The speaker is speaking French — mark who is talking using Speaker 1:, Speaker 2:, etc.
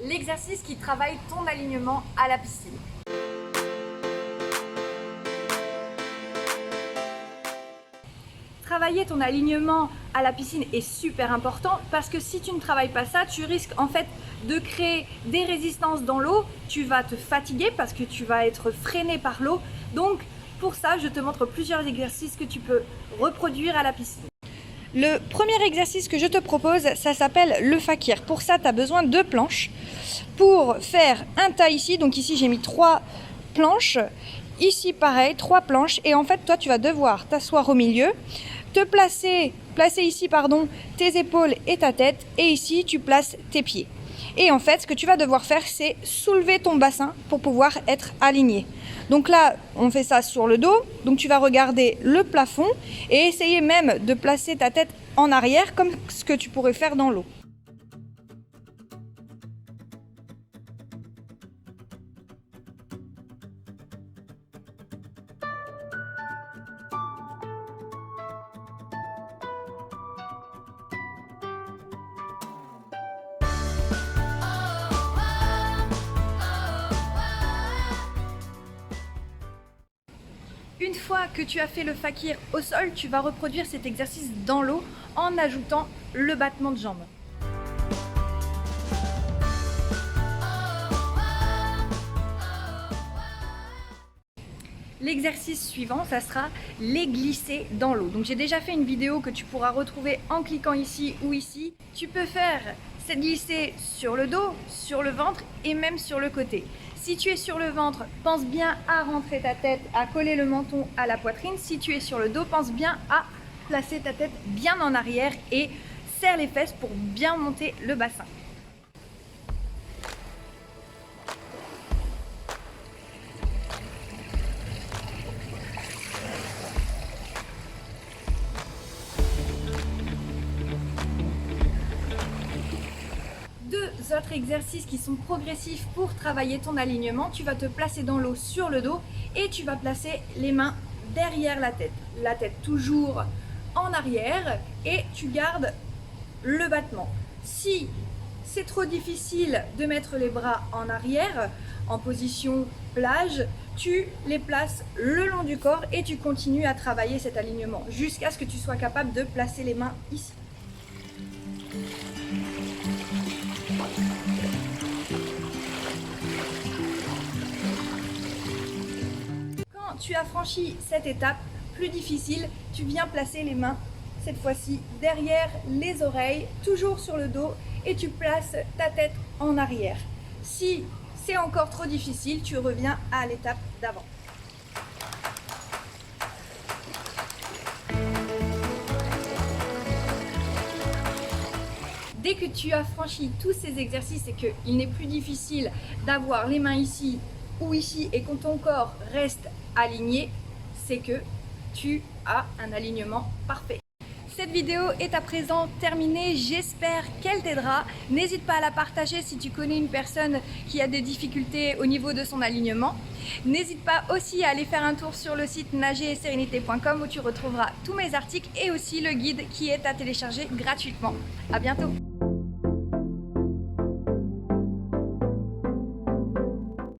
Speaker 1: l'exercice qui travaille ton alignement à la piscine. Travailler ton alignement à la piscine est super important parce que si tu ne travailles pas ça, tu risques en fait de créer des résistances dans l'eau, tu vas te fatiguer parce que tu vas être freiné par l'eau. Donc pour ça, je te montre plusieurs exercices que tu peux reproduire à la piscine. Le premier exercice que je te propose, ça s'appelle le fakir. Pour ça, tu as besoin de planches. Pour faire un tas ici, donc ici j'ai mis 3 planches, ici pareil, 3 planches. Et en fait, toi, tu vas devoir t'asseoir au milieu, te placer ici, tes épaules et ta tête. Et ici, tu places tes pieds. Et en fait, ce que tu vas devoir faire, c'est soulever ton bassin pour pouvoir être aligné. Donc là, on fait ça sur le dos. Donc tu vas regarder le plafond et essayer même de placer ta tête en arrière comme ce que tu pourrais faire dans l'eau. Une fois que tu as fait le fakir au sol, tu vas reproduire cet exercice dans l'eau en ajoutant le battement de jambes. L'exercice suivant, ça sera les glisser dans l'eau. Donc j'ai déjà fait une vidéo que tu pourras retrouver en cliquant ici ou ici. Tu peux faire cette glissée sur le dos, sur le ventre et même sur le côté. Si tu es sur le ventre, pense bien à rentrer ta tête, à coller le menton à la poitrine. Si tu es sur le dos, pense bien à placer ta tête bien en arrière et serre les fesses pour bien monter le bassin. Autres exercices qui sont progressifs pour travailler ton alignement. Tu vas te placer dans l'eau sur le dos et tu vas placer les mains derrière la tête toujours en arrière et tu gardes le battement. Si c'est trop difficile de mettre les bras en arrière en position plage, tu les places le long du corps et tu continues à travailler cet alignement jusqu'à ce que tu sois capable de placer les mains ici. Tu as franchi cette étape plus difficile, tu viens placer les mains cette fois-ci derrière les oreilles, toujours sur le dos et tu places ta tête en arrière. Si c'est encore trop difficile, tu reviens à l'étape d'avant. Dès que tu as franchi tous ces exercices et qu'il n'est plus difficile d'avoir les mains ici ou ici et que ton corps reste aligné, c'est que tu as un alignement parfait. Cette vidéo est à présent terminée, j'espère qu'elle t'aidera. N'hésite pas à la partager si tu connais une personne qui a des difficultés au niveau de son alignement. N'hésite pas aussi à aller faire un tour sur le site nageretserénité.com où tu retrouveras tous mes articles et aussi le guide qui est à télécharger gratuitement. À bientôt.